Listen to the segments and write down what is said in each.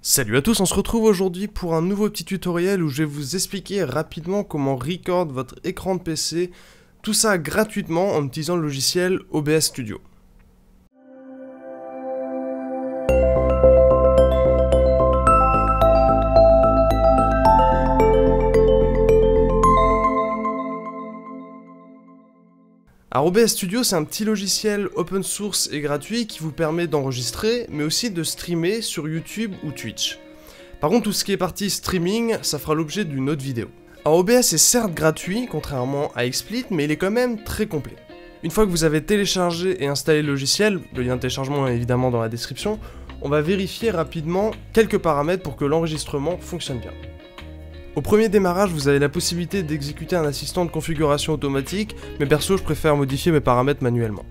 Salut à tous, on se retrouve aujourd'hui pour un nouveau petit tutoriel où je vais vous expliquer rapidement comment record votre écran de PC, tout ça gratuitement en utilisant le logiciel OBS Studio. Alors OBS Studio, c'est un petit logiciel open source et gratuit qui vous permet d'enregistrer, mais aussi de streamer sur YouTube ou Twitch. Par contre, tout ce qui est partie streaming, ça fera l'objet d'une autre vidéo. Alors OBS est certes gratuit, contrairement à XSplit, mais il est quand même très complet. Une fois que vous avez téléchargé et installé le logiciel, le lien de téléchargement est évidemment dans la description, on va vérifier rapidement quelques paramètres pour que l'enregistrement fonctionne bien. Au premier démarrage, vous avez la possibilité d'exécuter un assistant de configuration automatique, mais perso, je préfère modifier mes paramètres manuellement.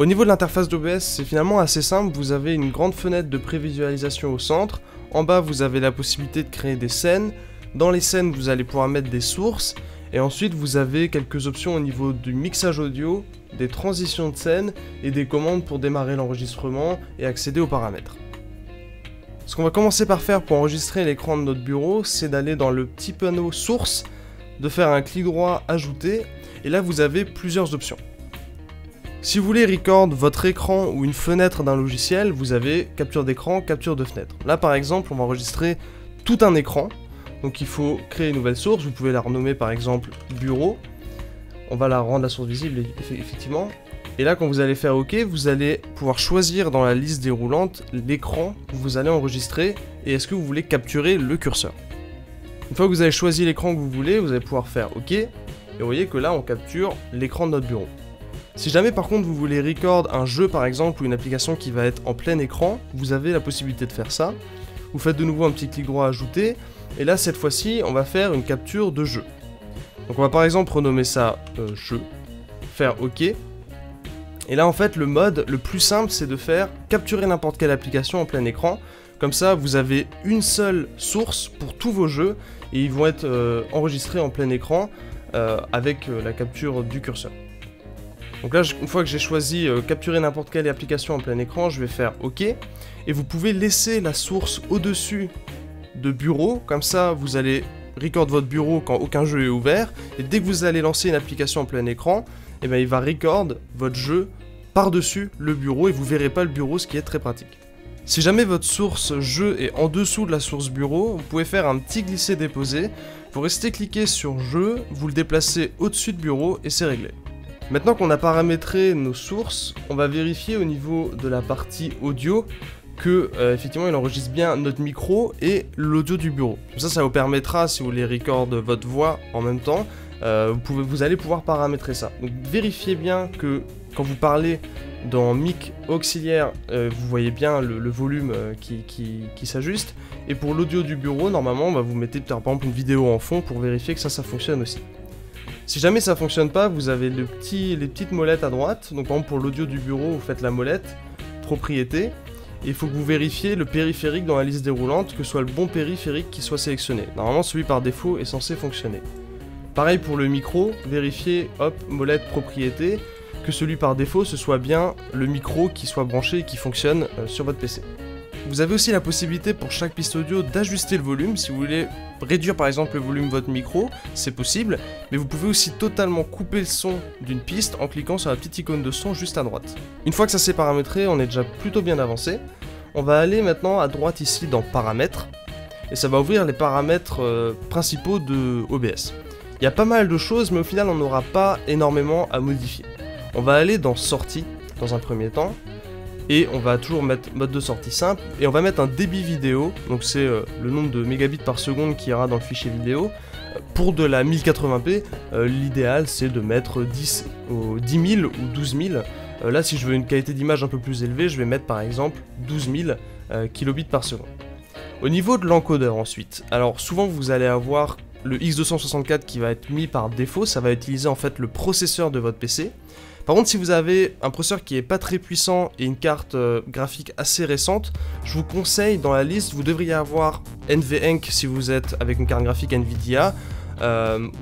Au niveau de l'interface d'OBS, c'est finalement assez simple, vous avez une grande fenêtre de prévisualisation au centre, en bas vous avez la possibilité de créer des scènes, dans les scènes vous allez pouvoir mettre des sources, et ensuite vous avez quelques options au niveau du mixage audio, des transitions de scène, et des commandes pour démarrer l'enregistrement et accéder aux paramètres. Ce qu'on va commencer par faire pour enregistrer l'écran de notre bureau, c'est d'aller dans le petit panneau source, de faire un clic droit ajouter, et là vous avez plusieurs options. Si vous voulez record votre écran ou une fenêtre d'un logiciel, vous avez capture d'écran, capture de fenêtre. Là par exemple, on va enregistrer tout un écran, donc il faut créer une nouvelle source, vous pouvez la renommer par exemple bureau, on va la rendre la source visible effectivement. Et là, quand vous allez faire OK, vous allez pouvoir choisir dans la liste déroulante l'écran que vous allez enregistrer et est-ce que vous voulez capturer le curseur. Une fois que vous avez choisi l'écran que vous voulez, vous allez pouvoir faire OK et vous voyez que là, on capture l'écran de notre bureau. Si jamais par contre vous voulez record un jeu par exemple ou une application qui va être en plein écran, vous avez la possibilité de faire ça. Vous faites de nouveau un petit clic droit ajouter et là, cette fois-ci, on va faire une capture de jeu. Donc on va par exemple renommer ça jeu, faire OK. Et là en fait le mode le plus simple c'est de faire capturer n'importe quelle application en plein écran. Comme ça vous avez une seule source pour tous vos jeux et ils vont être enregistrés en plein écran avec la capture du curseur. Donc là une fois que j'ai choisi capturer n'importe quelle application en plein écran, je vais faire OK. Et vous pouvez laisser la source au-dessus de bureau, comme ça vous allez record votre bureau quand aucun jeu est ouvert. Et dès que vous allez lancer une application en plein écran, et bien il va record votre jeu par-dessus le bureau et vous verrez pas le bureau, ce qui est très pratique. Si jamais votre source jeu est en dessous de la source bureau, vous pouvez faire un petit glisser-déposer, vous restez cliquer sur jeu, vous le déplacez au-dessus de bureau et c'est réglé. Maintenant qu'on a paramétré nos sources, on va vérifier au niveau de la partie audio que effectivement il enregistre bien notre micro et l'audio du bureau. Ça vous permettra, si vous voulez record votre voix en même temps, vous allez pouvoir paramétrer ça. Donc vérifiez bien que quand vous parlez dans mic auxiliaire, vous voyez bien le volume qui s'ajuste. Et pour l'audio du bureau, normalement, vous mettez par exemple une vidéo en fond pour vérifier que ça fonctionne aussi. Si jamais ça fonctionne pas, vous avez les petites molettes à droite. Donc par exemple pour l'audio du bureau, vous faites la molette, propriété. Et il faut que vous vérifiez le périphérique dans la liste déroulante, que ce soit le bon périphérique qui soit sélectionné. Normalement celui par défaut est censé fonctionner. Pareil pour le micro, vérifiez, hop, molette propriété, que celui par défaut ce soit bien le micro qui soit branché et qui fonctionne sur votre PC. Vous avez aussi la possibilité pour chaque piste audio d'ajuster le volume. Si vous voulez réduire par exemple le volume de votre micro, c'est possible, mais vous pouvez aussi totalement couper le son d'une piste en cliquant sur la petite icône de son juste à droite. Une fois que ça s'est paramétré, on est déjà plutôt bien avancé. On va aller maintenant à droite ici dans paramètres, et ça va ouvrir les paramètres principaux de OBS. Il y a pas mal de choses, mais au final on n'aura pas énormément à modifier. On va aller dans sortie, dans un premier temps, et on va toujours mettre mode de sortie simple, et on va mettre un débit vidéo, donc c'est le nombre de mégabits par seconde qu'il y aura dans le fichier vidéo. Pour de la 1080p, l'idéal c'est de mettre 10 000 ou 12 000. Là si je veux une qualité d'image un peu plus élevée, je vais mettre par exemple 12 000 kilobits par seconde. Au niveau de l'encodeur ensuite, alors souvent vous allez avoir le X264 qui va être mis par défaut, ça va utiliser en fait le processeur de votre PC. Par contre, si vous avez un processeur qui est pas très puissant et une carte graphique assez récente, je vous conseille dans la liste, vous devriez avoir NVENC si vous êtes avec une carte graphique Nvidia,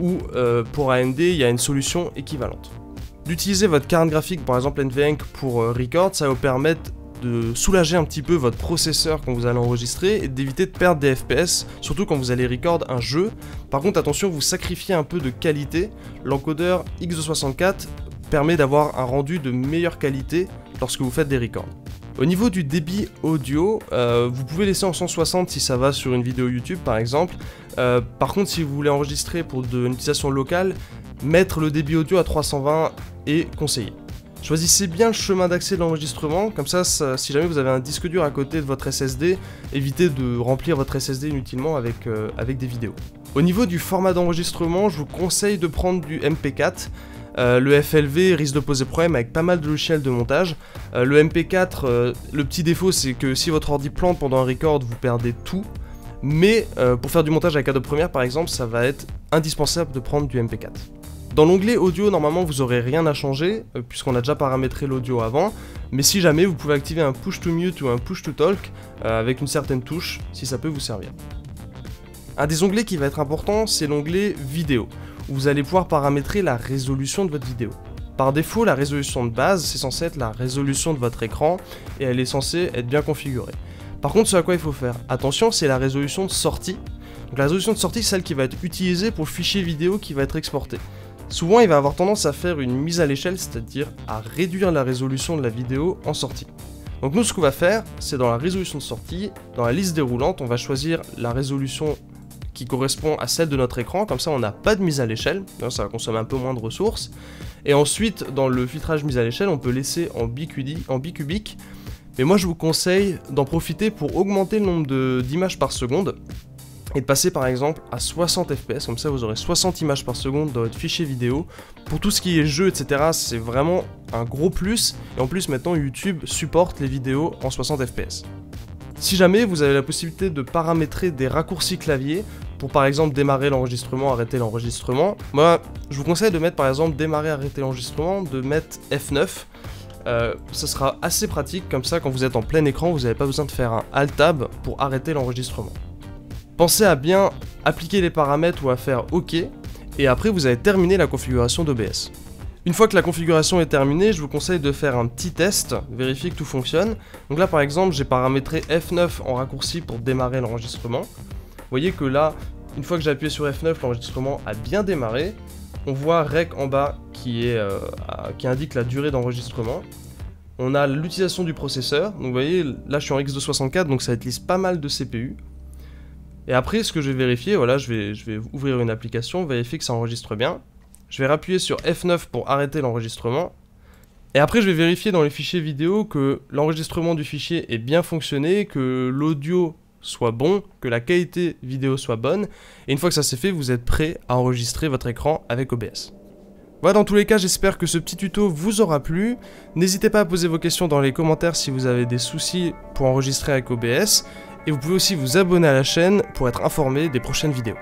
ou pour AMD, il y a une solution équivalente. D'utiliser votre carte graphique, par exemple NVENC pour record, ça va vous permettre de soulager un petit peu votre processeur quand vous allez enregistrer et d'éviter de perdre des FPS, surtout quand vous allez record un jeu. Par contre, attention, vous sacrifiez un peu de qualité. L'encodeur X264 permet d'avoir un rendu de meilleure qualité lorsque vous faites des records. Au niveau du débit audio, vous pouvez laisser en 160 si ça va sur une vidéo YouTube par exemple. Par contre, si vous voulez enregistrer pour une utilisation locale, mettre le débit audio à 320 est conseillé. Choisissez bien le chemin d'accès de l'enregistrement, comme ça, si jamais vous avez un disque dur à côté de votre SSD, évitez de remplir votre SSD inutilement avec des vidéos. Au niveau du format d'enregistrement, je vous conseille de prendre du MP4. Le FLV risque de poser problème avec pas mal de logiciels de montage. Le MP4, le petit défaut c'est que si votre ordi plante pendant un record, vous perdez tout. Mais pour faire du montage avec Adobe Premiere par exemple, ça va être indispensable de prendre du MP4. Dans l'onglet audio, normalement vous aurez rien à changer, puisqu'on a déjà paramétré l'audio avant. Mais si jamais, vous pouvez activer un push to mute ou un push to talk avec une certaine touche, si ça peut vous servir. Un des onglets qui va être important, c'est l'onglet vidéo, où vous allez pouvoir paramétrer la résolution de votre vidéo. Par défaut, la résolution de base, c'est censé être la résolution de votre écran, et elle est censée être bien configurée. Par contre, ce à quoi il faut faire attention, c'est la résolution de sortie. Donc la résolution de sortie, c'est celle qui va être utilisée pour le fichier vidéo qui va être exporté. Souvent, il va avoir tendance à faire une mise à l'échelle, c'est-à-dire à réduire la résolution de la vidéo en sortie. Donc nous, ce qu'on va faire, c'est dans la résolution de sortie, dans la liste déroulante, on va choisir la résolution qui correspond à celle de notre écran, comme ça on n'a pas de mise à l'échelle, ça va consommer un peu moins de ressources. Et ensuite, dans le filtrage mise à l'échelle, on peut laisser en bicubique, mais moi je vous conseille d'en profiter pour augmenter le nombre d'images par seconde, et de passer par exemple à 60 fps, comme ça vous aurez 60 images par seconde dans votre fichier vidéo. Pour tout ce qui est jeu, etc., c'est vraiment un gros plus, et en plus maintenant YouTube supporte les vidéos en 60 fps. Si jamais vous avez la possibilité de paramétrer des raccourcis clavier, pour par exemple démarrer l'enregistrement, arrêter l'enregistrement, moi je vous conseille de mettre par exemple démarrer, arrêter l'enregistrement, de mettre F9, ça sera assez pratique, comme ça quand vous êtes en plein écran, vous n'avez pas besoin de faire un Alt-Tab pour arrêter l'enregistrement. Pensez à bien appliquer les paramètres ou à faire OK, et après vous allez terminer la configuration d'OBS. Une fois que la configuration est terminée, je vous conseille de faire un petit test, vérifier que tout fonctionne. Donc là par exemple, j'ai paramétré F9 en raccourci pour démarrer l'enregistrement. Vous voyez que là, une fois que j'ai appuyé sur F9, l'enregistrement a bien démarré. On voit Rec en bas qui indique la durée d'enregistrement. On a l'utilisation du processeur. Donc vous voyez, là je suis en X264, donc ça utilise pas mal de CPU. Et après, ce que je vais vérifier, voilà, je vais ouvrir une application, vérifier que ça enregistre bien. Je vais appuyer sur F9 pour arrêter l'enregistrement. Et après, je vais vérifier dans les fichiers vidéo que l'enregistrement du fichier est bien fonctionné, que l'audio soit bon, que la qualité vidéo soit bonne. Et une fois que ça c'est fait, vous êtes prêt à enregistrer votre écran avec OBS. Voilà, dans tous les cas, j'espère que ce petit tuto vous aura plu. N'hésitez pas à poser vos questions dans les commentaires si vous avez des soucis pour enregistrer avec OBS. Et vous pouvez aussi vous abonner à la chaîne pour être informé des prochaines vidéos.